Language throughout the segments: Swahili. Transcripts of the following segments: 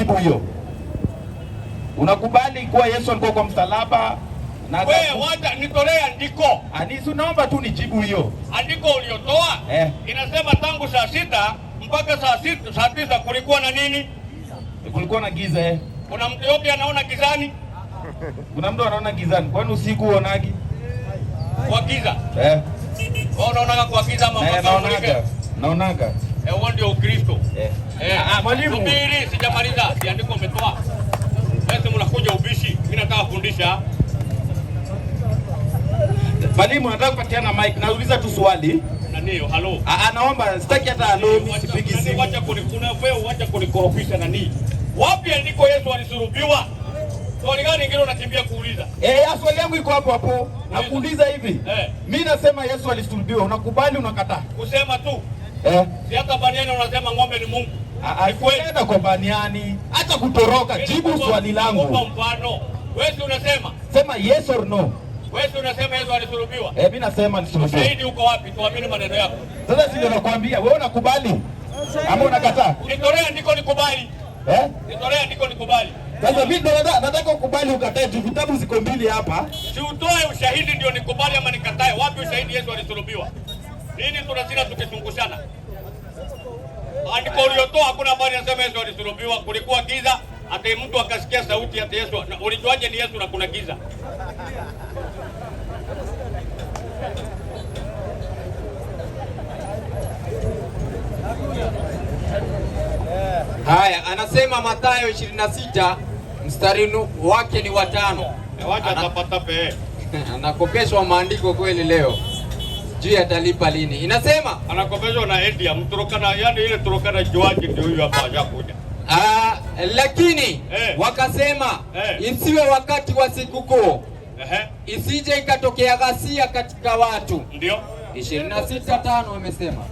jibu hiyo. Unakubali kuwa Yesu alikuwa kwa msalaba? Na wewe wacha nitolee andiko. Anisi, naomba tu nijibu hiyo. Andiko uliotoa inasema tangu saa 6 mpaka saa 9 kulikuwa na nini? Kulikuwa na giza. Kuna mtu yote anaona gizani? Kuna mtu anaona gizani. Kwani usiku uonagi? Kwa giza? Wewe unaonaga kwa giza ama naonaga. Naonaga. Huo ndio Ukristo. Mwalimu. Subiri, sijamaliza. Si andiko umetoa. Wewe mnakuja ubishi. Mimi nataka kufundisha. Mwalimu, nataka kupatiana mic. Nauliza tu swali. Nani hiyo? Halo. Naomba sitaki hata halo, sipigi simu. Wacha kunikuna wewe, wacha kunikorofisha nani? Wapi andiko Yesu alisulubiwa? Swali gani ingine unakimbia kuuliza? Swali yangu iko hapo hapo. Nakuuliza hivi. Mimi nasema Yesu alisulubiwa. Unakubali unakataa? Kusema tu. Si hata baniani unasema ng'ombe ni Mungu. Kwenda kwa baniani. Acha kutoroka. Jibu swali langu. Kwa mfano, wewe unasema? Sema yes or no. Wewe unasema Yesu alisulubiwa? Mimi nasema alisulubiwa. Shahidi uko wapi? Tuamini maneno yako. Sasa si ndio nakwambia, wewe unakubali ama unakataa? Nitolea ndiko nikubali. Nitolea ndiko nikubali. Sasa mimi ndo nataka ukubali ukatae, vitabu ziko mbili hapa. Si utoe ushahidi ndio nikubali ama nikatae. Wapi ushahidi Yesu alisulubiwa? Nini tunazina tukizungushana? Andiko uliotoa hakuna habari inasema Yesu alisulubiwa. Kulikuwa giza, hata mtu akasikia sauti ya Yesu. Ulijuaje ni Yesu na kuna giza? Haya, anasema Mathayo 26 mstari wake ni 5. Wacha tapatape. Anakopeshwa maandiko kweli leo. Juu atalipa lini? Inasema anakopeshwa na Edia mturukana, yani ile turukana juaji ndio huyu hapa hajakuja. Lakini wakasema isiwe wakati wa sikukuu. Isije ikatokea ghasia katika watu. Ndio 26:5 wamesema.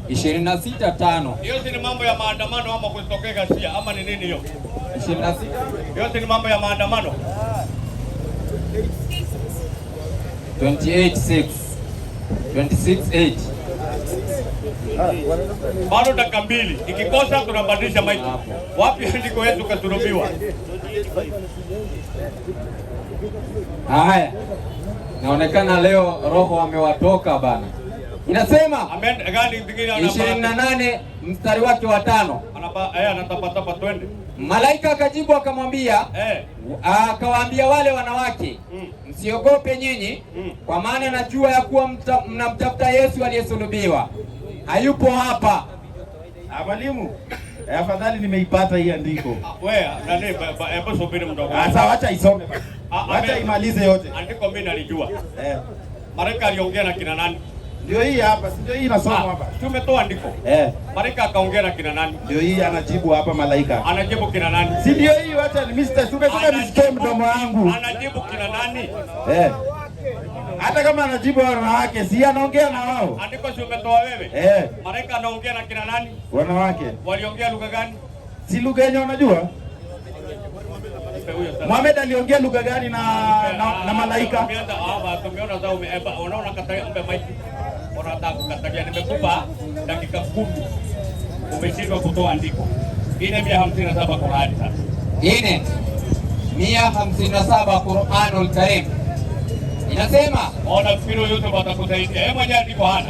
26:5. Hiyo si mambo ya maandamano ama kutokea ghasia ama ni nini hiyo? 26. Hiyo si mambo ya maandamano. 28:6. 26:8. Bado dakika 2. Ikikosa tunabadilisha maiki. Wapi andiko Yesu kasulubiwa? Haya. Naonekana leo roho wamewatoka bana. Inasema amen gani bingine ana 28 mstari wake wa 5. Anatapatapa twende. Malaika akajibu akamwambia akawaambia wale wanawake msiogope nyinyi kwa maana najua ya kuwa mnamtafuta Yesu aliyesulubiwa. Hayupo hapa. Mwalimu, afadhali nimeipata hii andiko. Wewe nani hebu subiri mdogo. Sasa acha isome. Acha imalize yote. Andiko mimi nalijua. Malaika aliongea na kina nani? Ndio hii hapa, ndio hii nasoma hapa. Tumetoa andiko. Malaika akaongea na kina nani? Ndio hii anajibu hapa malaika. Anajibu kina nani? Si ndio hii, acha Mr. Tumesema nisikie mdomo wangu. Anajibu kina nani? Hata kama anajibu wanawake, si anaongea na wao. Andiko si umetoa wewe? Malaika anaongea na kina nani? Wanawake. Waliongea lugha gani? Si lugha yenyewe unajua? Muhammad aliongea lugha gani na malaika? Tumeona zao unaona katalia maiki. Unataka kukatalia, nimekupa dakika 10. Umeshindwa kutoa andiko. Ine 157 Qur'ani sasa. Ine 157 Qur'anul Karim. Inasema, ona fikiro yote watakusaidia. Mwenye andiko hana.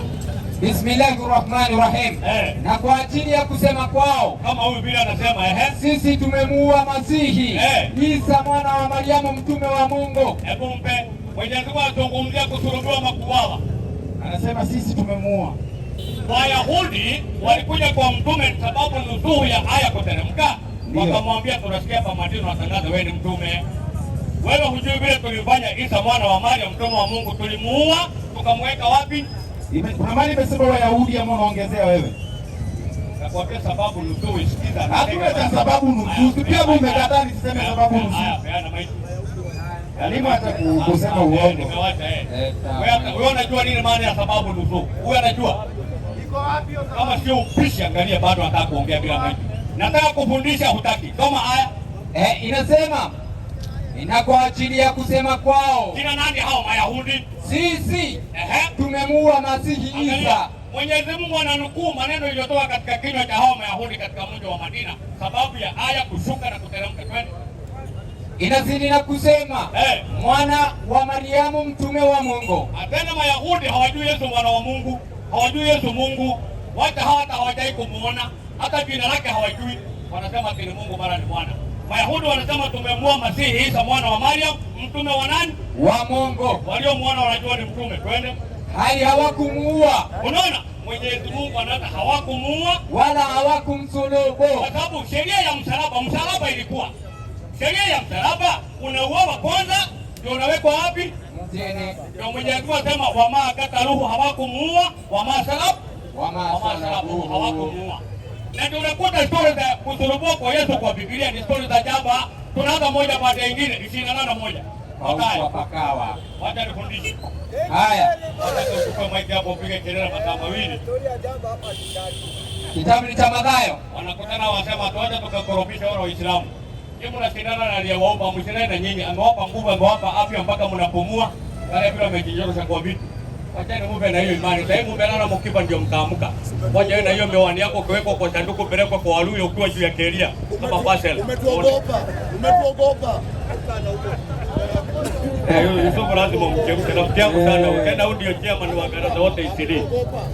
Bismillahirrahmanirrahim. Na kwa ajili ya kusema kwao kama huyu bila anasema sisi tumemuua Masihi Isa mwana wa Mariamu mtume wa Mungu. Hebu mpe Mwenyezi Mungu azungumzia kusulubiwa makuwawa. Anasema sisi tumemuua. Wayahudi walikuja kwa mtume sababu nusuhu ya aya kuteremka. Wakamwambia tunasikia hapa Matino atangaza wewe ni mtume. Wewe hujui vile tulifanya Isa mwana wa Mariamu mtume wa Mungu, tulimuua tukamweka wapi? Kuna mali imesema Wayahudi ama unaongezea wewe? Nakwambia sababu nusu isikiza. Hatuna sababu nusu. Pia umekataa niseme sababu nusu. Haya, peana maiki. Elimu hata kusema uongo. Nimewacha wewe unajua nini maana ya sababu nusu? Wewe unajua? Iko wapi hiyo? Kama sio upishi angalia bado nataka kuongea bila maiki. Nataka kufundisha hutaki. Soma aya. Inasema ina kwa ajili ya kusema kwao. Kina nani hao Wayahudi? Sisi tumemuua Masihi Isa Mwenyezi Mungu ananukuu maneno iliyotoka katika kinywa cha hao Mayahudi katika mji wa Madina, sababu ya aya kushuka na kuteremka. Twende. Inazidi na kusema mwana wa Mariamu mtume wa Mungu. Tena Mayahudi hawajui Yesu mwana wa Mungu, hawajui Yesu Mungu, hata hawajai kumuona, hata jina lake hawajui. Wanasema ati ni Mungu mara ni mwana. Mayahudi wanasema tumemua Masihi Isa mwana wa Mariam mtume wa nani? Wa Mungu. Waliomuona wanajua ni mtume. Twende. Hali hawakumuua. Unaona? Mwenyezi Mungu anaona hawakumuua wala hawakumsulubu. Kwa sababu sheria ya msalaba ilikuwa. Sheria ya msalaba unauawa kwanza ndio unawekwa wapi? Mtini. Ndio Mwenyezi Mungu anasema wama kataluhu hawakumuua, wama salabu hawakumuua. Na ndio unakuta story za kusulubiwa kwa Yesu kwa Biblia ni story za jaba. Tunaanza moja baada ya nyingine 28 Kwa pakawa. Wacha nifundishe. Haya. Wacha tuchukue maiki hapo upige kelele masaa mawili. Kitabu cha Mathayo. Wanakutana wasema tuache tukakorofisha wale Waislamu. Hebu mnashindana na aliyewaomba mshindane na nyinyi, amewapa nguvu, amewapa afya mpaka mnapumua. Kale vile amejijorosha kwa vitu. Wacheni muve na hiyo imani. Sasa hivi mmelala mkipa ndio mkaamka. Wacha na hiyo miwani yako kuwekwa kwa sanduku pelekwa kwa Waluya ukiwa juu ya keria kama parcel. Umetuogopa. Yusufu lazima mchemke na mtiangu sana. Tena huyu ndio chairman wa Ngaraza wote isili.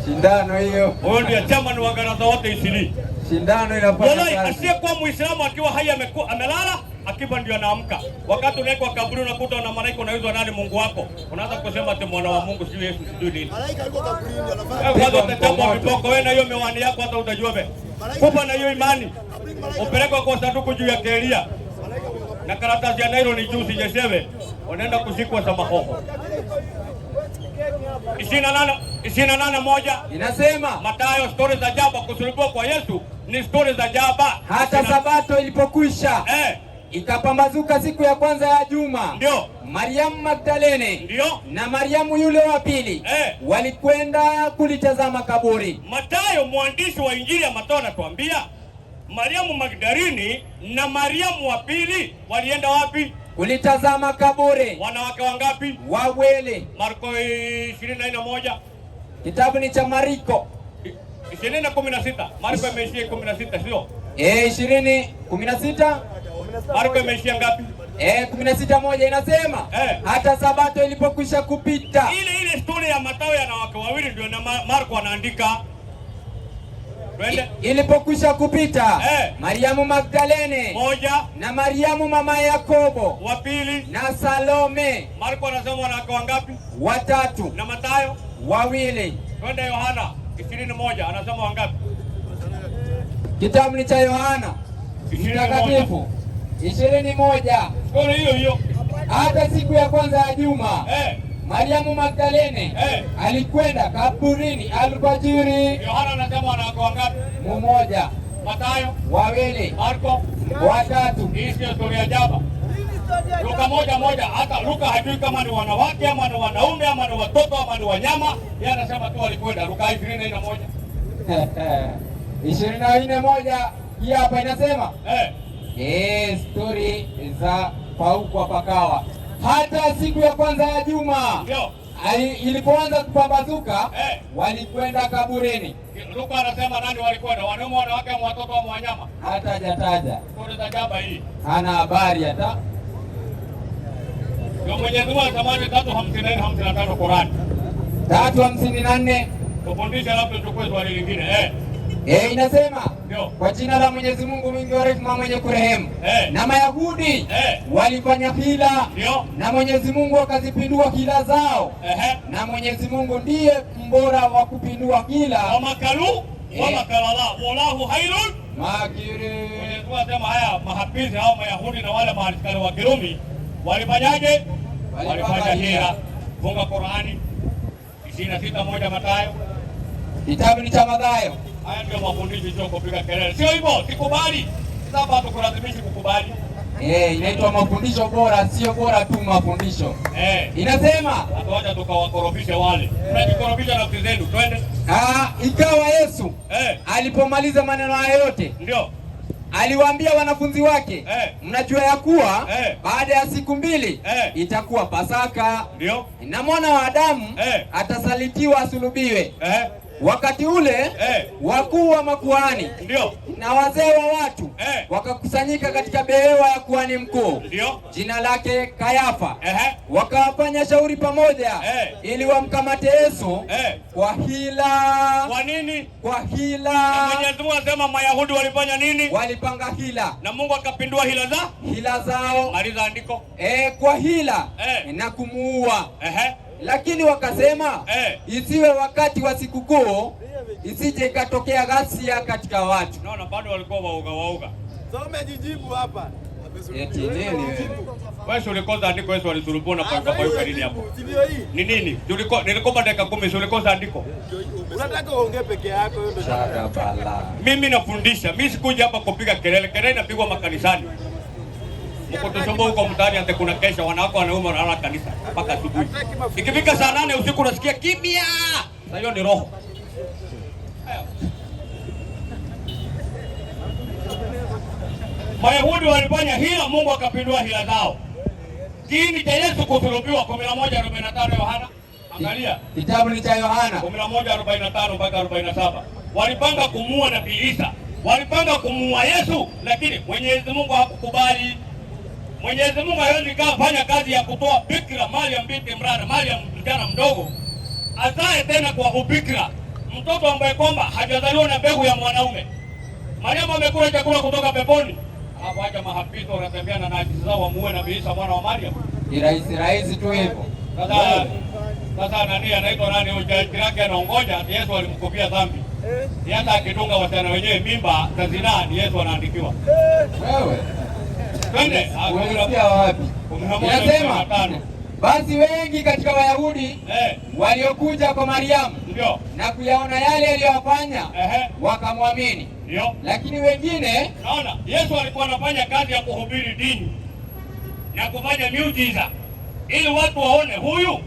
Shindano hiyo. Huyu ndio chairman wa Ngaraza wote isili. Shindano inafanya kazi. Wallahi asiyekuwa Muislamu akiwa hai amelala, akifa ndio anaamka. Wakati unawekwa kaburi unakuta na malaika unaitwa nani Mungu wako. Unaanza kusema ati mwana wa Mungu sio Yesu sio nini. Malaika yuko kaburini anafanya. Kwanza utatambua viboko wewe na hiyo miwani yako hata utajua be. Kupa na hiyo imani. Upelekwa kwa sanduku juu ya keria. Na karatasi ya nailo ni juu sijeshewe. Wanaenda kushikwa sama hoho. 28:1 inasema Mathayo, story za jaba. Kusulubiwa kwa Yesu ni story za jaba. Hata Sabato ilipokwisha ikapambazuka siku ya kwanza ya juma, ndio Mariamu Magdalene ndio na Mariamu yule wa pili walikwenda kulitazama kaburi. Mathayo mwandishi wa Injili ya Mathayo anatuambia Mariamu Magdalene na Mariamu wa pili walienda wapi? Kulitazama kaburi. Wanawake wangapi? Wawili. Marko 24:1. Kitabu ni cha Marko 20:16. Marko imeishia 16 sio? 20:16. Marko imeishia ngapi? 16:1 inasema hata Sabato ilipokwisha kupita. Ile story ya Mathayo ya wanawake wawili ndio na Marko anaandika. Ilipokwisha kupita Mariamu Magdalene moja na Mariamu mama Yakobo wa pili na Salome. Marko anasema wanawake wangapi? Watatu. Na Mathayo wawili. Twende Yohana 21 anasema wangapi? Kitabu ni cha Yohana Mtakatifu 21. Story hiyo. Hata siku ya kwanza ya juma Mariamu Magdalene alikwenda kaburini alfajiri. Yohana anasema wanawake wangapi? Mmoja. Mathayo wawili. Marko watatu. Hii sio story ya jaba. Luka moja. Hata Luka hajui kama ni wanawake ama ni wanaume ama ni watoto ama ni wanyama. Yeye anasema tu walikwenda. Luka 24:1. 24:1 hii hapa inasema story za kwa pakawa. Hata siku ya kwanza ya juma ilipoanza kupambazuka walikwenda kaburini. Luka anasema nani walikwenda? Wanaume, wanawake, watoto au wanyama? Hata hajataja. Story za jaba hii. Hana habari hata. Ndio Mwenyezi Mungu anatamani 3:54-55 Qur'an. 3:54. Tufundishe labda tuchukue swali lingine. Inasema kwa jina la Mwenyezi Mungu mwingi wa rehema mwenye kurehemu. Na Mayahudi walifanya hila na Mwenyezi Mungu akazipindua hila zao. Na Mwenyezi Mungu ndiye mbora wa kupindua hila. Wa makaru wa makarala wallahu hayrul makirin. Mwenyezi Mungu anasema haya mahafizi hao Mayahudi na wale maaskari wa Kirumi walifanyaje? Walifanya hila. Funga Qur'ani 26:1 Mathayo. Kitabu ni cha Mathayo. Haya ndio mafundisho sio kupiga kelele. Sio hivyo, sikubali. Sasa tukulazimishi kukubali. Inaitwa mafundisho bora, sio bora tu mafundisho. Inasema hatuacha tukawakorofisha wale. Tunajikorofisha nafsi zetu. Twende. Ikawa Yesu alipomaliza maneno hayo yote ndio aliwaambia wanafunzi wake mnajua ya kuwa baada ya siku 2 itakuwa Pasaka, ndio na mwana wa Adamu atasalitiwa asulubiwe. Wakati ule wakuu wa makuhani ndio na wazee wa watu wakakusanyika katika behewa ya kuhani mkuu, jina lake Kayafa. Wakawafanya shauri pamoja ili wamkamate Yesu kwa hila. Kwa nini? Kwa hila. Na Mwenyezi Mungu asema Mayahudi walifanya nini? Walipanga hila. Na Mungu akapindua hila zao. Maliza andiko. Kwa hila na kumuua. Lakini wakasema isiwe wakati wa sikukuu, isije ikatokea ghasia katika watu. Naona bado walikuwa waoga. Sasa umejijibu hapa. Eti nini wewe? Wewe ulikosa andiko, Yesu alisulubiwa na kwa nini hapo? Ni nini? Nilikopa dakika 10, ulikosa andiko. Unataka uongee peke yako hiyo ndio shaka. Mimi nafundisha. Mimi sikuja hapa kupiga kelele. Kelele inapigwa makanisani. Mko tusomba huko mtaani hata kuna kesha wanawake wanaume wanalala kanisa mpaka asubuhi. Ikifika saa 8 usiku unasikia kimya. Sasa hiyo ni roho. Mayahudi walifanya hila, Mungu akapindua hila zao. Kiini cha Yesu kusulubiwa 11:45 Yohana. Angalia. Kitabu ni cha Yohana 11:45 mpaka 47. Walipanga kumuua Nabii Isa. Walipanga kumuua Yesu, lakini Mwenyezi Mungu hakukubali. Mwenyezi Mungu hawezi kufanya kazi ya kutoa bikira Mariam binti Imran, Mariam msichana mdogo, azae tena kwa ubikira mtoto ambaye kwamba hajazaliwa na mbegu ya mwanaume. Mariam amekula chakula kutoka peponi. Hapo acha mahafizo wanatembea na najisi zao wamuue Nabii Isa mwana wa Mariam. Ni rahisi tu hivyo. Sasa nani anaitwa nani huyo yake anaongoja Yesu alimkopia dhambi. Hata akidunga wasichana wenyewe mimba za zinaa ni Yesu anaandikiwa. Wewe twende unasikia wapi? Inasema basi wengi katika Wayahudi waliokuja kwa Mariamu na kuyaona yale aliyofanya wakamwamini. Lakini wengine, naona Yesu alikuwa anafanya kazi ya kuhubiri dini na kufanya miujiza ili watu waone huyu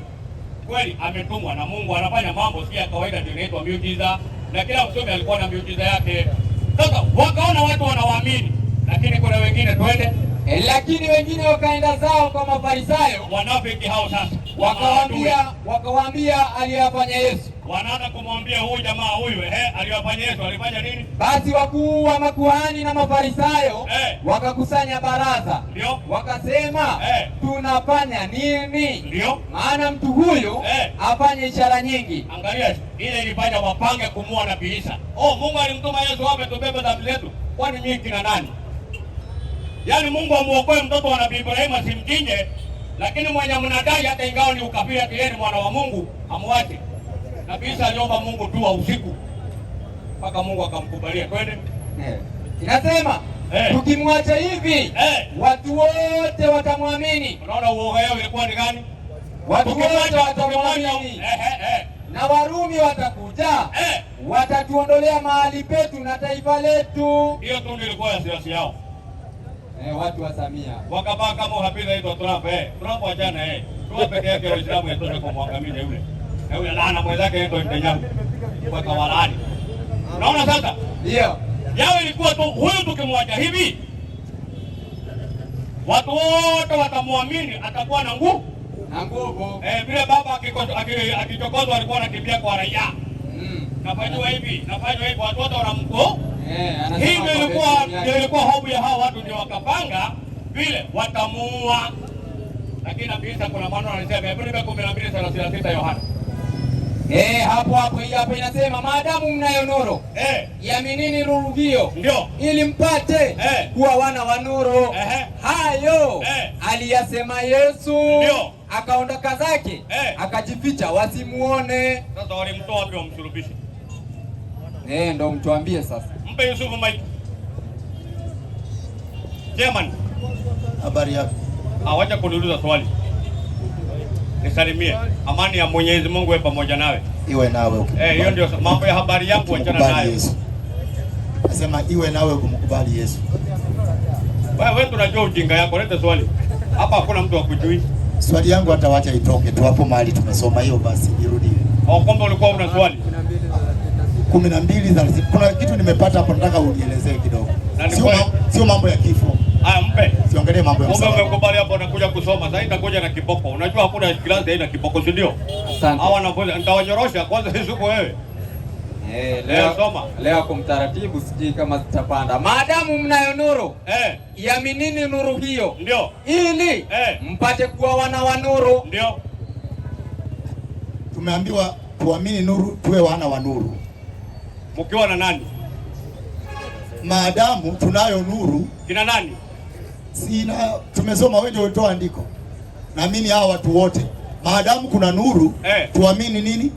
kweli ametumwa na Mungu, anafanya mambo si ya kawaida, ndio inaitwa miujiza, na kila mtume alikuwa na miujiza yake. Sasa wakaona watu wanawaamini, lakini kuna wengine twende lakini wengine wakaenda zao kwa Mafarisayo, wanafiki hao. Sasa wakawaambia aliyofanya Yesu. Wanaanza kumwambia huyu jamaa huyu aliyofanya Yesu alifanya nini? Basi wakuu wa makuhani na Mafarisayo wakakusanya baraza, wakasema tunafanya nini? Maana mtu huyu afanye ishara nyingi. Angalia, ile ilifanya wapange kumua Nabii Isa. Mungu alimtuma Yesu hapa tubebe dhambi zetu. Kwani mimi kina nani? Yaani Mungu amuokoe mtoto wa Nabii Ibrahim asimchinje, lakini mwenye mnadai hata ingawa ni ukabila yeye ni mwana wa Mungu amwache. Nabii Isa aliomba Mungu tu usiku mpaka Mungu akamkubalia. Twende. Inasema tukimwacha hivi watu wote watamwamini. Unaona uoga wao ilikuwa ni gani? Watu wote watamwamini. Na Warumi watakuja watatuondolea mahali petu na taifa letu. Hiyo tu ndio ilikuwa siasa yao. Watu wa Samia wakabaa kama hapiza hizo Trump Trump ajana tu peke yake Waislamu yatoke kumwangamiza yule. Na yule laana mwenzake yetu Netanyahu kwa tawalani. Unaona sasa? Ndio. Yao ilikuwa tu huyu tukimwacha hivi watu wote watamwamini, atakuwa na nguvu. Vile baba akichokozwa alikuwa anakimbia kwa raia. Nafanywa hivi watu wote wanamko. Hii ndio ilikuwa hofu ya hao watu, ndio wakapanga vile watamuua. Lakini Nabii Isa kuna maneno anasema Hebu 12:36 Yohana. Hapo inasema maadamu mnayo nuru iaminini nuru hiyo ili mpate kuwa wana wa nuru. Hayo aliyasema Yesu, akaondoka zake akajificha wasimuone. Sasa walimtoa wapi wamsulubishe? Ndo mtuambie sasa. Mpe Yusufu Mike. Chairman, habari yako? Wacha kuniuliza swali. Nisalimie. Amani ya Mwenyezi Mungu iwe pamoja nawe. Iwe nawe. Hiyo ndio mambo ya habari yangu, achana nayo. Nasema iwe nawe kumkubali Yesu. Wewe tunajua ujinga yako, leta swali. Hapa hakuna mtu akujui. Swali yangu hata wacha itoke tu hapo mahali tumesoma hiyo basi irudie. Kwamba ulikuwa una swali. 12 kuna kitu nimepata hapo, nataka unielezee kidogo. Sio mambo ya kifo. Haya mpe. Siongelee mambo ya msalaba. Umekubali hapo unakuja kusoma. Sasa nitakuja na kiboko. Unajua hakuna klasi haina kiboko, si ndio? Asante. Hawa wanafunzi nitawanyorosha kwanza Yusufu wewe. Leo kwa mtaratibu sijui kama zitapanda. Maadamu mnayo nuru, iaminini nuru hiyo. Ndio. Ili mpate kuwa wana wa nuru. Ndio. Tumeambiwa tuamini nuru, tuwe wana wa nuru. Mkiwa na nani? Maadamu tunayo nuru. Kina nani? Sina, tumesoma, wewe ndio ulitoa andiko. Naamini hao watu wote. Maadamu kuna nuru, tuamini nini?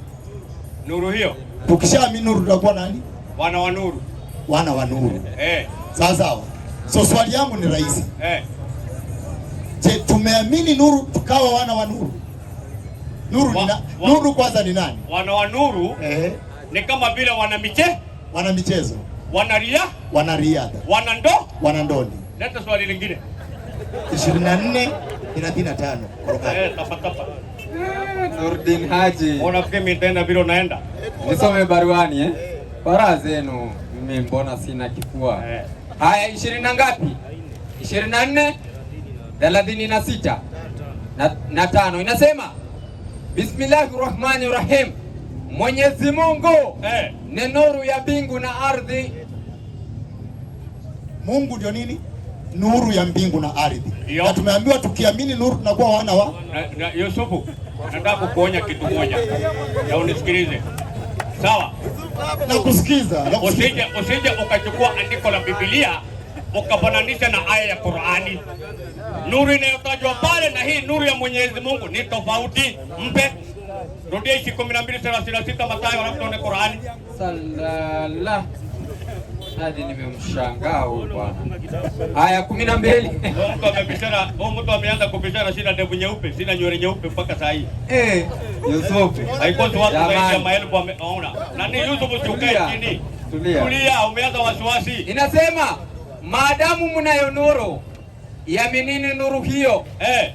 Nuru hiyo. Tukishaamini nuru tutakuwa nani? Wana wa nuru. Wana wa nuru. Sawa. So swali yangu ni rahisi. Je, tumeamini nuru tukawa wana wa nuru? Nuru kwanza ni nani? Wana wa nuru ni kama vile wana michezo, wanariadha, wanandoni. Leta swali lingine. 24:35 tapa. Nurdin Haji. Unafikiri mimi nitaenda vile unaenda? Nisome baruani Para zenu mimi mbona sina kifua. Haya 20 na ngapi? 24 36 na 5 inasema Bismillahirrahmanirrahim. Mwenyezi Mungu ni nuru ya mbingu na ardhi. Mungu ndio nini? Nuru ya mbingu na ardhi. Na tumeambiwa tukiamini nuru tunakuwa wana wa Yusufu. Nataka kukuonya kitu moja. Na unisikilize. Sawa? Nakusikiza. Usije ukachukua andiko la Biblia ukafananisha na aya ya Qur'ani. Nuru inayotajwa pale na hii nuru ya Mwenyezi Mungu ni tofauti. Mpe. Rudia 12:36 Mathayo alafu tuone Qur'ani. Sallallahu. Hadi nimemshangaa huyu bwana. Haya 12. Mtu ameanza kubishana sina ndevu nyeupe, sina nywele nyeupe mpaka saa hii. Yusufu. Haikosi watu zaidi ya maelfu wameona. Nani Yusufu ukae chini. Tulia, umeanza wasiwasi. Inasema maadamu mnayo nuru, iaminini nuru hiyo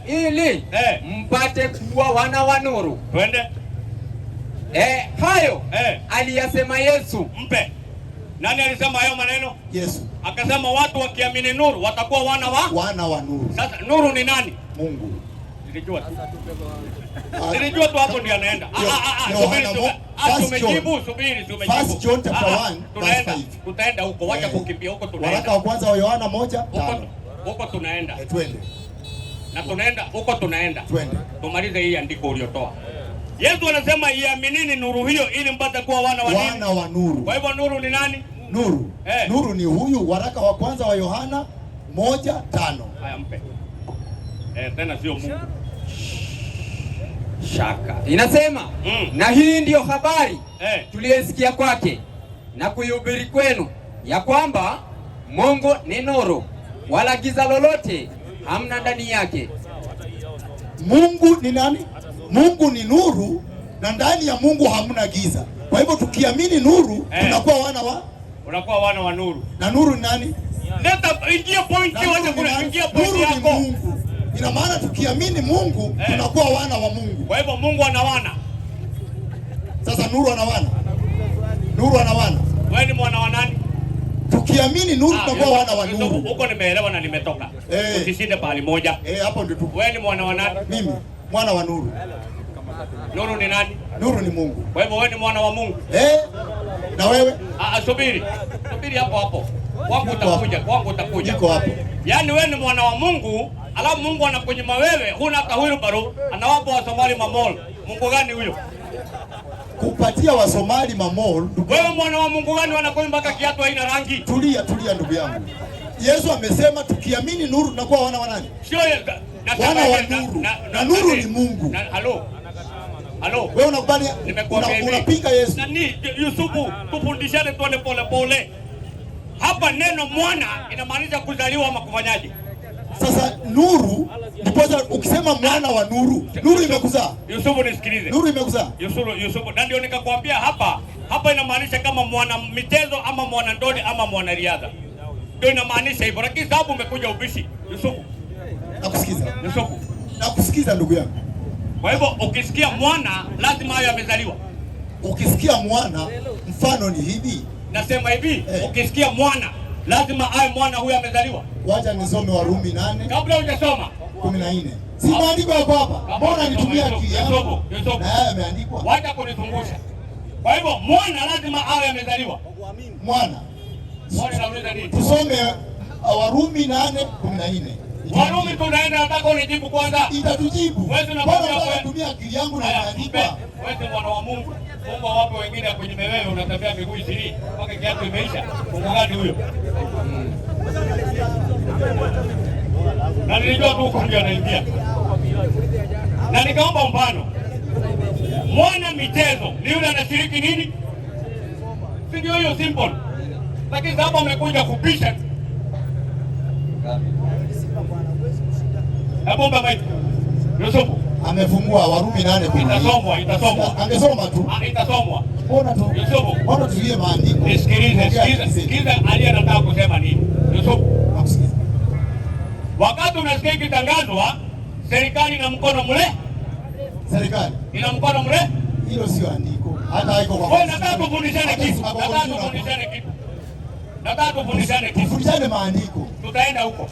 ili mpate kuwa wana wa nuru. Twende. Hayo aliyasema Yesu. Mpe. Nani alisema hayo maneno? Yesu. Akasema watu wakiamini nuru watakuwa wana wa nuru. Sasa nuru ni nani? Mungu. Nilijua tu hapo ndio anaenda. Subiri. First John chapter 1 verse 5. Tutaenda huko, wacha kukimbia huko tunaenda. Waraka wa kwanza wa Yohana 1:5. Huko tunaenda. Twende. Na tunaenda huko tunaenda. Twende. Tumalize hii andiko uliotoa. Yesu anasema iaminini nuru hiyo ili mpate kuwa wana wa nuru. Kwa hivyo nuru ni nani? Nuru. Nuru ni huyu, waraka wa kwanza wa Yohana 1:5. Haya mpe. Tena sio Mungu. Shaka. Inasema na hii ndiyo habari tuliyosikia kwake na kuihubiri kwenu, ya kwamba Mungu ni nuru, wala giza lolote hamna ndani yake. Mungu ni nani? Mungu ni nuru na ndani ya Mungu hamna giza. Kwa hivyo tukiamini nuru tunakuwa unakuwa wana wa nuru. Na nuru ni nani? Leta ingia point yako. Mungu. Ina maana tukiamini Mungu tunakuwa wana wa Mungu. Kwa hivyo Mungu ana wana. Sasa nuru ana wana. Nuru ana wana. Wewe ni mwana wa nani? Tukiamini nuru tunakuwa wana wa nuru. Huko nimeelewa na nimetoka. Usishinde pahali moja. Hapo ndio tu. Wewe ni mwana wa nani? Mimi mwana wa nuru. Nuru ni nani? Nuru ni Mungu. Kwa hivyo wewe ni mwana wa Mungu. Na wewe? Subiri hapo. Kwangu utakuja. Niko hapo. Yaani wewe ni mwana wa Mungu, alafu Mungu anakunyima wewe, huna hata wheelbarrow, anawapa Wasomali mamol. Mungu gani huyo? Kupatia Wasomali mamol. Wewe mwana wa Mungu gani wanakunyima mpaka kiatu haina rangi? Tulia ndugu yangu. Yesu amesema tukiamini nuru tunakuwa wana wa nani? Sio wana wa nuru. Na nuru ni Mungu. Halo. Wewe unakubali? Unapinga Yesu. Nani Yusufu, tufundishane tuone pole. Hapa neno mwana inamaanisha kuzaliwa ama kufanyaje? Sasa nuru, ndipo ukisema mwana wa nuru, nuru imekuzaa. Yusufu nisikilize. Nuru imekuzaa. Yusufu, na ndio nikakwambia hapa inamaanisha kama mwana michezo ama mwana ndoni ama mwana riadha. Ndio inamaanisha hivyo. Lakini sababu umekuja ubishi, Yusufu. Nakusikiza. Yusufu. Nakusikiza ndugu yangu. Kwa hivyo ukisikia mwana lazima awe amezaliwa. Ukisikia mwana mfano ni hivi. Nasema hivi, ukisikia mwana lazima awe mwana huyo amezaliwa. Wacha nisome Warumi 8. Kabla hujasoma 14. Si maandiko yako hapa. Mbona nitumia akili yangu? Yusufu. Na haya yameandikwa. Wacha kunizungusha. Kwa hivyo mwana lazima awe amezaliwa. Mwana. Mwana anauliza nini? Tusome Warumi 8:14. Warumi tunaenda, nataka unijibu kwanza. Itatujibu. Wewe unamwambia kwa kutumia akili yangu na maandiko. Wewe mwana wa Mungu. Mungu wapo wengine kwenye wewe unatembea miguu 20 mpaka kiatu imeisha. Mungu gani huyo? Na nilijua tu kumbe anaingia. Na nikaomba mfano. Mwana michezo ni yule anashiriki nini? Si ndio hiyo simple. Lakini sababu amekuja kupisha. Hebu mba maiki. Yusufu amefungua Warumi 8. Itasomwa. Angesoma tu. Itasomwa. Mbona tu? Yusufu. Mbona tulie maandiko? Sikiliza aliye anataka kusema nini? Yusufu. Nakusikiza. Wakati unasikia ikitangazwa serikali ina mkono mle? Serikali ina mkono mle? Hilo sio andiko. Hata haiko kwa. Wewe nataka kufundishane kitu. Nataka kufundishane kitu. Tufundishane maandiko. Tutaenda huko.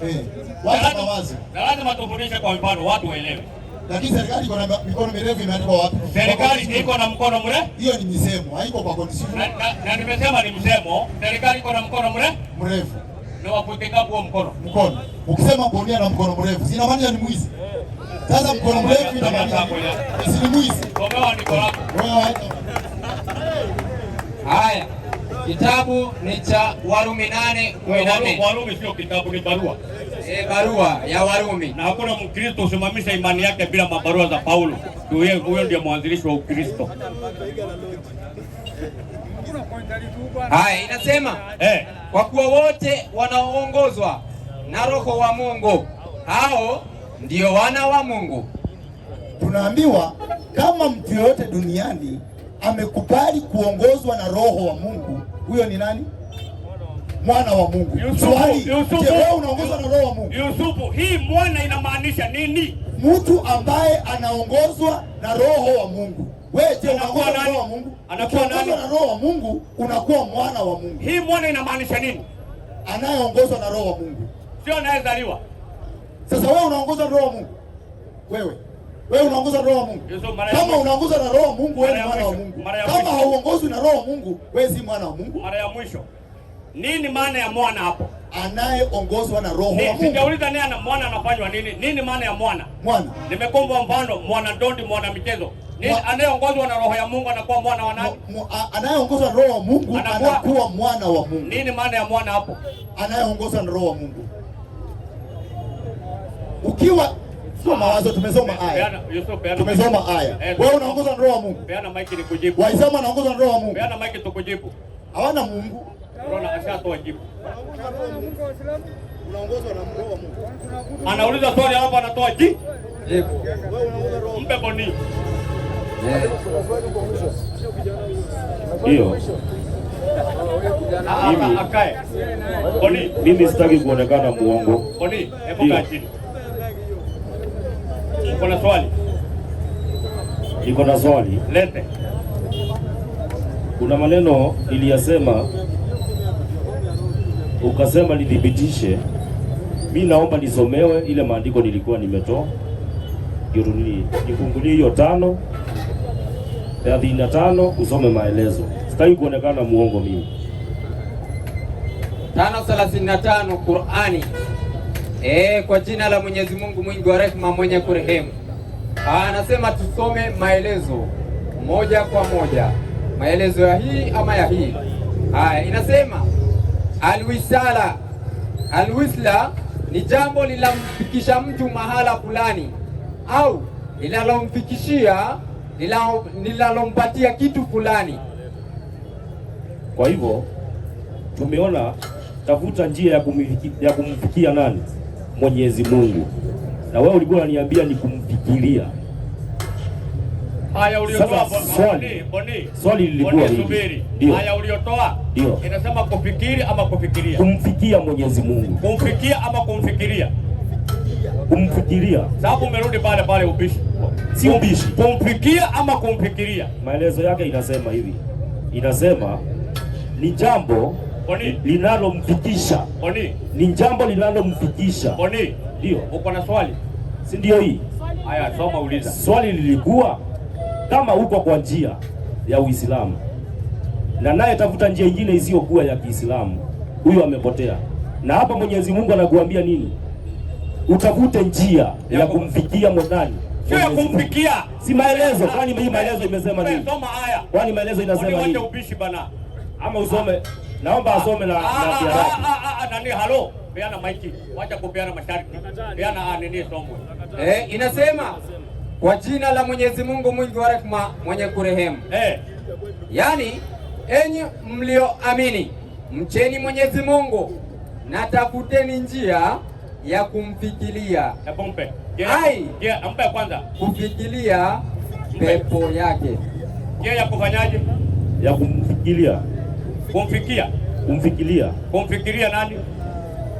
Wacha mawazo. Na lazima tufundishe kwa mfano watu waelewe. Lakini serikali iko na mikono mirefu imeandikwa wapi? Serikali iko na mkono mrefu? Hiyo ni misemo, haiko kwa constitution. Na nimesema ni msemo, serikali iko na mkono mrefu? Mrefu. Na wakutika huo mkono. Mkono. Ukisema Bonia na mkono mrefu, sina maana ni mwizi. Sasa mkono mrefu inamaanisha si mwizi. Somewa andiko lako. Wewe acha. Haya. Kitabu ni cha Warumi 8:14. Warumi sio kitabu, ni barua. Barua ya Warumi. Na hakuna Mkristo usimamisha imani yake bila mabarua za Paulo. Huyo ndiye mwanzilishi wa Ukristo. Haya, inasema kwa kuwa wote wanaoongozwa na Roho wa Mungu hao ndio wana wa Mungu. Tunaambiwa kama mtu yoyote duniani amekubali kuongozwa na Roho wa Mungu, huyo ni nani? Mwana wa Mungu. Swali, wewe unaongozwa na Roho wa Mungu? Yusufu, hii mwana inamaanisha nini? Mtu ambaye anaongozwa na Roho wa Mungu. Wewe je, unaongozwa na Roho wa Mungu? Anakuwa nani? Na Roho wa Mungu unakuwa mwana wa Mungu. Hii mwana inamaanisha nini? Anayeongozwa na Roho wa Mungu. Sio anayezaliwa. Sasa wewe unaongozwa na Roho wa Mungu? Wewe unaongozwa na Roho wa Mungu? Kama unaongozwa na Roho wa Mungu, wewe ni mwana wa Mungu. Kama hauongozwi na Roho wa Mungu, wewe si mwana wa Mungu. Mara ya mwisho. Nini maana ya mwana hapo? Anayeongozwa na Roho wa Mungu. Sijauliza nini mwana anafanywa nini? Nini maana ya mwana? Mwana. Nimekomba mfano mwana ndondi, mwana michezo. Nini anayeongozwa na Roho ya Mungu anakuwa mwana wa nani? Anayeongozwa na Roho wa Mungu anakuwa mwana wa Mungu. Nini maana ya mwana hapo? Anayeongozwa na Roho wa Mungu. Ukiwa sio mawazo, tumesoma aya. Tumesoma aya. Wewe unaongozwa na Roho wa Mungu. Peana maiki nikujibu. Waisema anaongozwa na Roho wa Mungu. Peana maiki tukujibu. Hawana Mungu. Roho ashatoa jibu. Unaongozwa na Roho wa Mungu. Anauliza swali hapa, anatoa jibu. Wewe unaongozwa na Roho. Mpe boni. Ndio. Mimi akae. Boni, mimi sitaki kuonekana muongo. Boni, hebu kaa chini. Kuna swali? Niko na swali. Lete. Kuna maneno iliyasema ukasema nithibitishe. Mimi naomba nisomewe ile maandiko nilikuwa nimetoa. Ndio nifungulie hiyo 5:35 usome maelezo. Sitaki kuonekana muongo mimi. 5:35 Qur'ani. Kwa jina la Mwenyezi Mungu mwingi wa rehema mwenye kurehemu. Anasema tusome maelezo moja kwa moja. Maelezo ya hii ama ya hii. Haya, inasema alwisla ni jambo linalomfikisha mtu mahala fulani au linalompatia kitu fulani. Kwa hivyo tumeona tafuta njia ya kumfikia nani? Mwenyezi Mungu. Na wewe ulikuwa unaniambia ni kumfikiria. Haya uliotoa swali lilikuwa hivi. Haya uliotoa inasema kufikiri ama kufikiria? Kumfikia Mwenyezi Mungu. Kumfikia ama kumfikiria? Kumfikiria. Sababu umerudi pale ubishi. Si ubishi. Kumfikia ama kumfikiria? Maelezo yake inasema hivi. Inasema ni jambo linalomfikisha. Ni jambo linalomfikisha. Ndio. Uko na swali? Si ndio hii? Haya, soma uliza. Swali lilikuwa kama uko kwa njia ya Uislamu na naye tafuta njia nyingine isiyokuwa ya Kiislamu, huyo amepotea. Na hapa Mwenyezi Mungu anakuambia nini? Utafute njia ya kumfikia mwanani. Sio ya kumfikia. Si maelezo. Kwani hii maelezo imesema nini? Soma haya. Kwani maelezo inasema nini? Wacha ubishi bana. Ama usome. Naomba asome na Kiarabu. Nani halo? Peana maiki. Wacha kupeana masharti. Peana nini somo. Inasema kwa jina la Mwenyezi Mungu mwingi wa rehema mwenye kurehemu. Yaani enyi mlioamini, mcheni Mwenyezi Mungu na tafuteni njia ya kumfikiria. Pompe. Ampe kwanza. Kufikiria pepo yake. Njia ya kufanyaje? Ya kumfikiria. Kumfikia. Kumfikiria. Kumfikiria nani?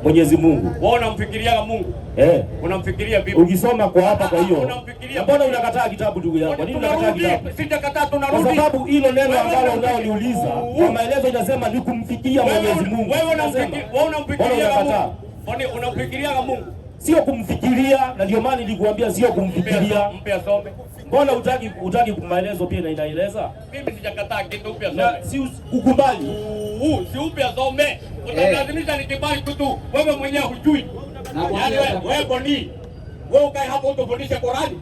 Mwenyezi Mungu. Wewe unamfikiria Mungu? Unamfikiria vipi? Ukisoma kwa hapa kwa hiyo. Unamfikiria. Mbona unakataa kitabu ndugu yangu? Kwa nini unakataa kitabu? Sijakataa, tunarudi. Kwa sababu hilo neno ambalo unaoliuliza kwa maelezo inasema ni kumfikiria Mwenyezi Mungu. Wewe unamfikiria Mungu. Kwani unamfikiria Mungu? Sio kumfikiria, na ndio maana nilikuambia sio kumfikiria. Mpe asome. Mbona utaki maelezo pia inaeleza? Mimi sijakataa kitu, upe asome. Si ukubali. Si upe asome. Utalazimisha nikibali tu. Wewe mwenyewe hujui. Yaani wewe boni. Wewe ukae hapo utufundishe Qur'ani.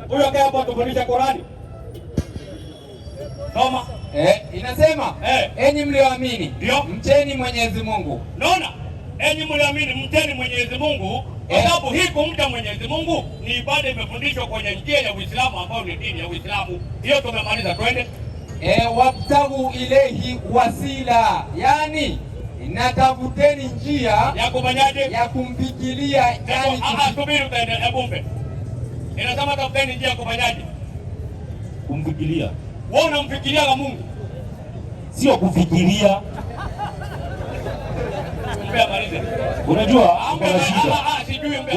Huyo akae hapo utufundishe Qur'ani. Soma. Inasema enyi mlioamini, mcheni Mwenyezi Mungu. Naona? Enyi mlioamini, mcheni Mwenyezi Mungu. Kwa sababu hii kumcha Mwenyezi Mungu ni ibada imefundishwa kwenye njia ya Uislamu ambayo ni dini ya Uislamu. Hiyo tumemaliza, twende. Wabtagu ilehi wasila, yani natafuteni njia ya kufanyaje? Ya kumfikiria. Yani subiri utaendelea. Hebu mpe. Inasema tafuteni njia ya kufanyaje? Kumfikiria. Wewe unamfikiria Mungu? Sio kufikiria. Unajua uko na shida.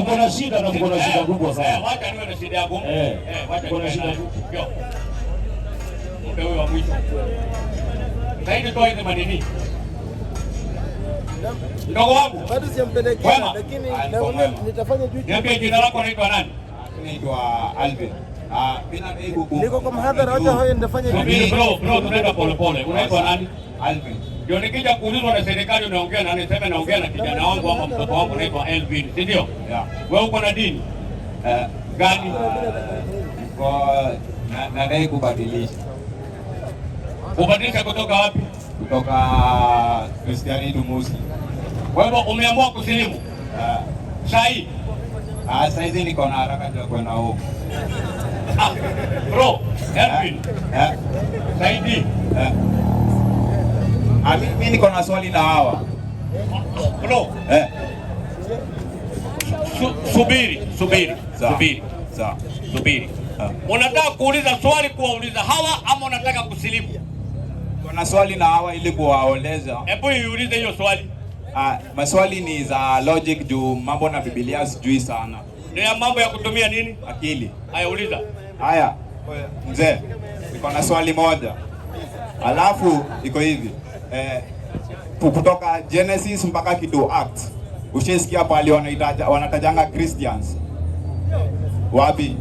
Uko na shida na uko na shida kubwa sana. Wacha niwe na shida yangu. Wacha uko na shida kubwa. Mpe huyo wa mwisho. Zaidi toa hizo madini. Ndogo wangu. Bado sijampelekea lakini naona nitafanya juu. Niambie jina lako, unaitwa nani? Naitwa Alvin. Niko kwa mhadhara, wacha hoye nitafanya juu. Bro, tunaenda pole pole. Unaitwa nani? Alvin. Ndio nikija kuulizwa na serikali unaongea na niseme naongea na kijana wangu ama mtoto wangu naitwa Elvin, si ndio? Yeah. Wewe uko na dini gani? Nadai kubadilisha. Kubadilisha kutoka wapi? Kutoka Kristiani to Muslim. Kwa hivyo umeamua kusilimu? Sahi? Sasa hizi niko na haraka ya kwenda huko. Bro, Elvin. Saidi. Mimi niko na swali na hawa. Bro. Subiri. Subiri. Unataka kuuliza swali kuwauliza hawa ama unataka kusilimu? Kuna swali na hawa ili kuwaoleza. Hebu iulize hiyo swali. Maswali ni za logic juu mambo na Biblia sijui sana. Ni ya mambo ya kutumia nini? Akili. Haya, uliza. Haya. Mzee, niko na swali moja. Alafu iko hivi. Kutoka Genesis mpaka kido Acts. Ushesikia pale wanatajanga Christians. Wapi?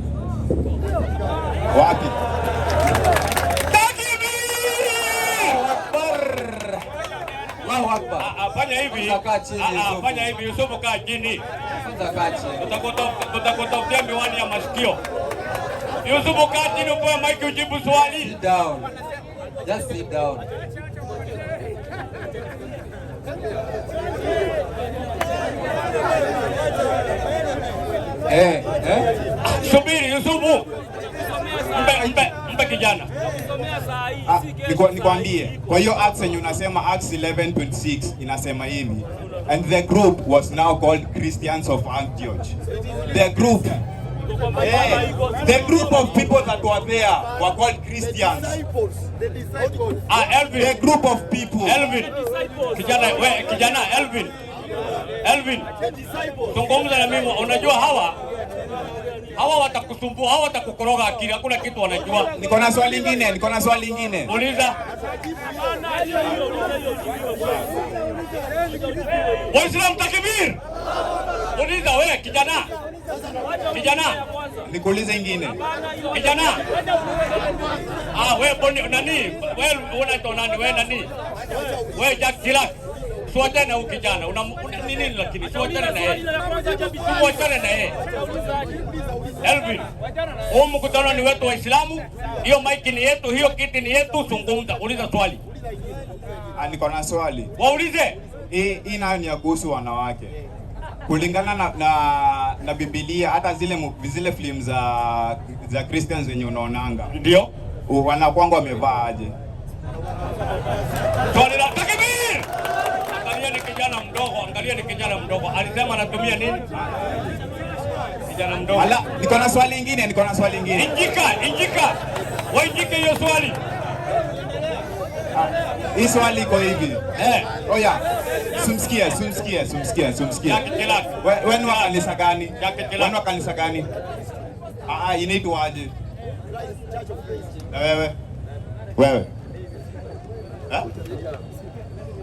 Allahu Akbar. Fanya hivi Yusufu, kaa chini. Tutakutofutia miwani ya masikio. Yusufu, kaa chini upewe maiki ujibu swali. Sit down. Just sit down. Subiri Yusufu. Mpe kijana. Nikwambie. Kwa hiyo Acts yenye unasema Acts 11:26 inasema hivi. And the group was now called Christians of Antioch. The group of people that were there were called Christians. Elvin. The group of people. Elvin. Kijana Elvin. Zungumza na mimi. Unajua hawa watakusumbua, hawa watakukoroga akili, hakuna kitu wanajua. Niko na swali lingine. Uliza. Waislamu takbir. Uliza wewe kijana. nikuulize ingine. Kijana. Wewe boni nani? Wewe unaitwa nani? Wewe nani? Wewe Jack Chilak. Suachane na ukijana. Una nini lakini suachane na yeye. Suachane na yeye. Elvin. Mkutano ni wetu Waislamu. Hiyo mic ni yetu, hiyo kiti ni yetu, zungumza. Uliza swali. Niko na swali. Waulize. Hii nayo ni ya kuhusu wanawake. Kulingana na Biblia, hata zile film za Christians wenye unaonanga. Ndio. Wanakuanga wamevaa aje? Swali la takbir. Angalia ni kijana mdogo. Alisema anatumia nini? Kijana mdogo. Niko na swali lingine. Injika. Wainjike hiyo swali. Hii swali iko hivi. Oya. Sumsikia. Wewe wa kanisa gani? Inaitwa aje? Wewe.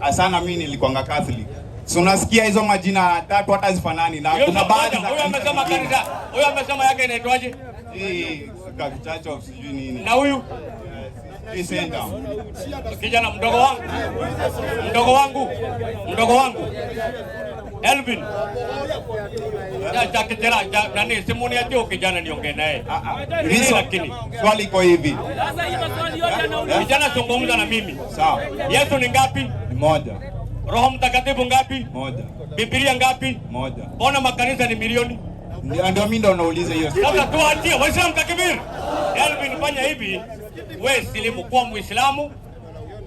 Asana mimi nilikuanga Catholic. So unasikia hizo majina tatu hata zifanani na kuna baadhi za huyo amesema kanisa. Huyo amesema yake inaitwaje? Church of sijui nini. Na huyu? Center. Kijana mdogo wangu. Elvin. Nani simu ni aje kijana niongee naye. Lakini swali iko hivi. Kijana zungumza na mimi. Sawa. Yesu ni ngapi? Ni moja. Roho Mtakatifu ngapi? Moja. Biblia ngapi? Moja. Mbona makanisa ni milioni? Ndio mimi ndo nauliza hiyo. Sasa tuachie Waislamu takbir. Elvin fanya hivi. Wewe silimu kwa Muislamu,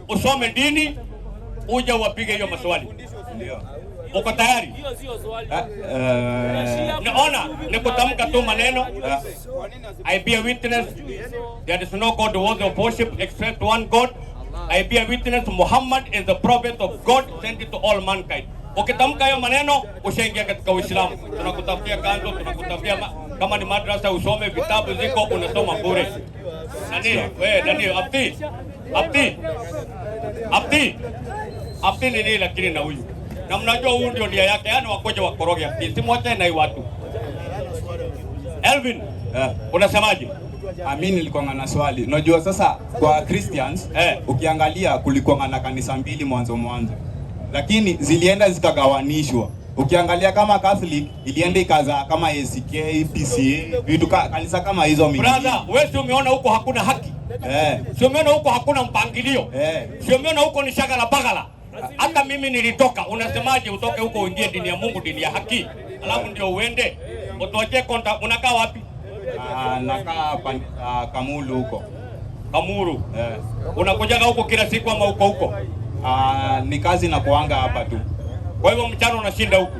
usome dini, uje uwapige hiyo maswali. Ndio. Uko tayari? Naona nikutamka tu maneno. I bear witness there is no God worthy of worship except one God. I bear witness Muhammad is the prophet of God sent to all mankind. Ukitamka hayo maneno ushaingia katika Uislamu. Tunakutafutia kanzo, tunakutafutia kama ni madrasa usome vitabu ziko unasoma bure. Nani Abdi nini lakini na huyu. Na mnajua huyu ndio nia yake, yani wakoje wakoroge Abdi. Simwache na watu. Elvin, unasemaje? Mimi nilikuwa na swali. Unajua sasa kwa Christians ukiangalia kulikuwa na kanisa mbili mwanzo. Lakini zilienda zikagawanishwa. Ukiangalia kama Catholic ilienda ikaza kama ACK, PCA, vitu kanisa kama hizo mingi. Brother, wewe si umeona huko hakuna haki? Si umeona huko hakuna mpangilio? Si umeona huko ni shagala bagala? Hata mimi nilitoka, unasemaje utoke huko uingie dini ya Mungu, dini ya haki? Alafu ndio uende. Utoache konta, unakaa wapi? Nakaa Kamulu huko. Kamuru. Unakujaga huko kila siku ama huko? Ni kazi na kuanga hapa tu. Kwa hivyo mchana unashinda huko?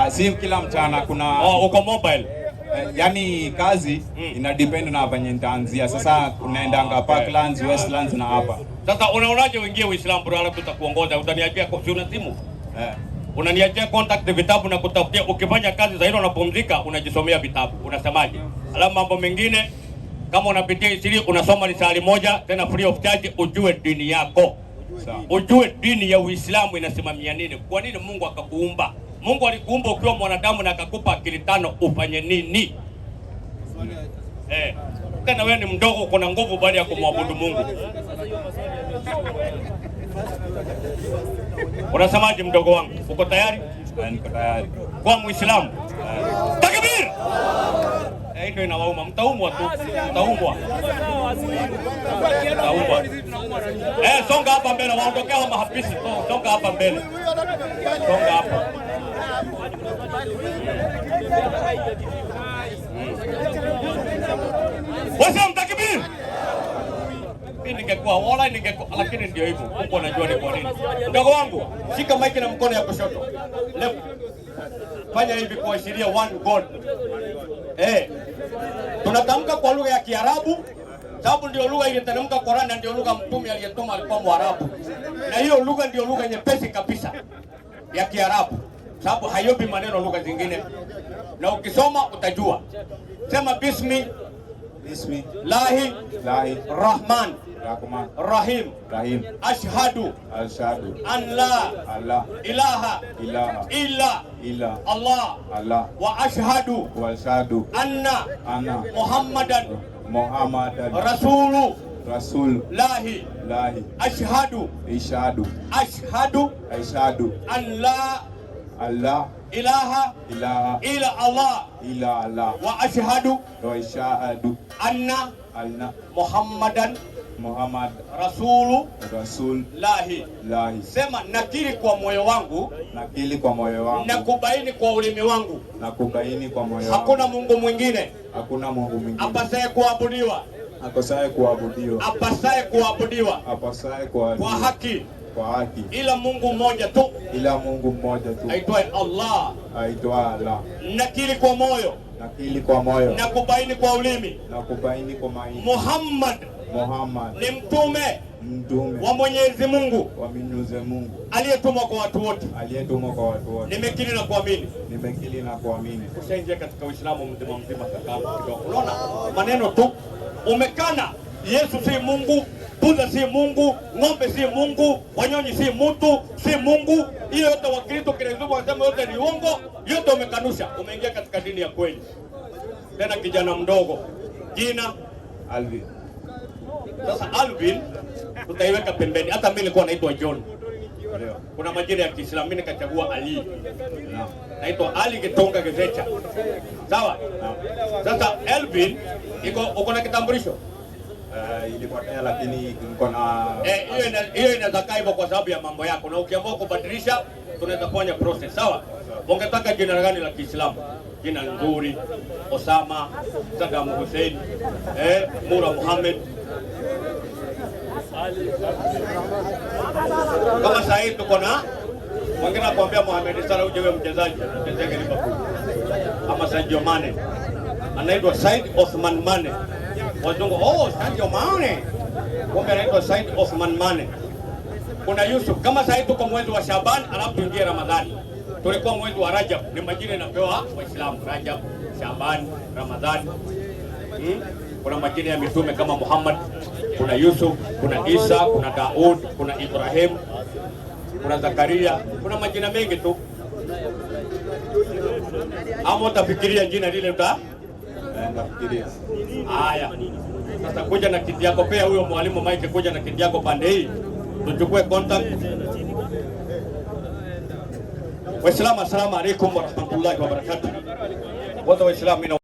Si kila mchana kuna uko mobile. Yani kazi ina depend na venye nitaanzia. Sasa unaendanga Parklands, Westlands na hapa. Sasa unaonaje uingie Uislamu bro, alafu tutakuongoza. Utaniachia kwa una simu? Unaniachia contact vitabu na kutafutia, ukifanya kazi za hilo unapumzika unajisomea vitabu. Unasemaje? Alafu mambo mengine kama unapitia isiri unasoma risali moja tena free of charge, ujue dini yako. Ujue dini ya Uislamu inasimamia nini? Kwa nini Mungu akakuumba? Mungu alikuumba ukiwa mwanadamu na akakupa akili tano, ufanye nini? Tena wewe ni mdogo, uko na nguvu baada ya kumwabudu Mungu. Unasemaje mdogo wangu? Uko tayari? Niko tayari. Kwa Muislamu. Takbir! Ndio inawauma, mtaumwa tu. Mtaumwa. Songa hapa mbele, waondokea wa mahapisi. Songa hapa mbele. Songa hapa. Wasa mtakbir! Mimi ningekuwa wala lakini ndio hivyo. Mungu anajua ni kwa nini. Ndugu wangu, shika mic na mkono ya kushoto. Left. Fanya hivi kuashiria one God. Tunatamka kwa lugha ya Kiarabu, sababu ndio lugha iliyoteremka Qur'an na ndio lugha mtume aliyetuma alikuwa Mwarabu. Na hiyo lugha ndio lugha nyepesi kabisa ya Kiarabu, sababu hayobi maneno lugha zingine. Na ukisoma utajua. Sema bismi Ismi. Lahi. Lahi. Rahman. Rahman. Rahim. Rahim. Ashhadu. Ashhadu. An la. Allah. Ilaha. Ilaha. Illa. Allah. Allah. Wa ashhadu. Wa ashhadu. Anna. Muhammadan. Muhammadan. Rasul. Lahi. Ashhadu. Ashhadu. An la. Allah. Ilaha. Illa Allah. Wa ashhadu. Anna. Muhammadan. Rasul. Lahi. Sema nakiri kwa moyo wangu. Nakubaini kwa ulimi wangu. Hakuna Mungu mwingine. Apasaye kuabudiwa. Apasaye kuabudiwa. Kwa haki. Ila Mungu mmoja tu. Aitwaye Allah. Nakiri kwa moyo. Nakubaini kwa ulimi. Muhammad ni mtume wa Mwenyezi Mungu aliyetumwa kwa watu wote. Nimekiri na kuamini. Ushaingia katika Uislamu mzima kaka. Unaona maneno tu umekana. Yesu si Mungu, Buddha si Mungu, ng'ombe si Mungu, wanyonyi si mtu, si Mungu. Hiyo yote Wakristo Kristo wanasema yote ni uongo, yote umekanusha. Umeingia katika dini ya kweli. Tena kijana mdogo. Jina Alvin. Sasa Alvin tutaiweka pembeni. Hata mimi nilikuwa naitwa John. Kuna majina ya Kiislamu mimi nikachagua Ali. Naitwa Ali Gitonga Gezecha. Sawa? Sasa Alvin uko na kitambulisho? Ilipotea lakini niko na hiyo inaweza kaa hivyo kwa sababu ya mambo yako, na ukiamua kubadilisha tunaweza kufanya process. Sawa? Ungetaka jina gani la Kiislamu? Jina nzuri. Osama, Saddam Hussein, Mura Muhammad. Kama sasa hivi tuko na mwingine anakuambia Mohamed Salah uje wewe mchezaji mchezaji Liverpool. Ama Sadio Mane. Anaitwa Said Osman Mane. Wazungu Sadio Mane. Kumbe anaitwa Said Osman Mane. Kuna Yusuf. Kama sasa hivi tuko mwezi wa Shaban alafu tuingie Ramadhani. Tulikuwa mwezi wa Rajab, ni majina yanapewa Waislamu. Rajab, Shaban, Ramadhani. Kuna majina ya mitume kama Muhammad, kuna Yusuf, kuna Isa, kuna Daud, kuna Ibrahim, kuna Zakaria, kuna majina mengi tu. Ama utafikiria jina lile nafikiria. Haya. Sasa kuja na kiti yako, pia huyo mwalimu Mike kuja na kiti yako pande hii. Tuchukue contact. Waislamu, assalamu alaikum warahmatullahi wabarakatuh. Wote Waislamu